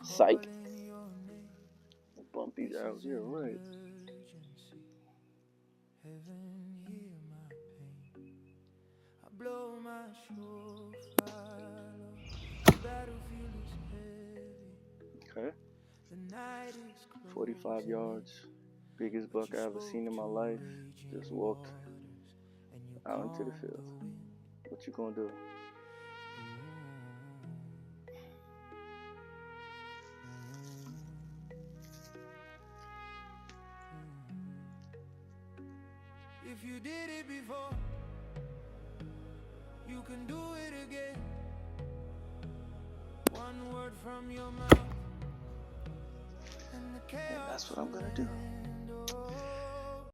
Psych. Bump these out. You're right. Okay. 45 yards. Biggest buck I ever seen in my life. Just walked out into the field. What you gonna do? If you did it before, you can do it again. One word from your mouth, and the And chaos that's what I'm gonna do.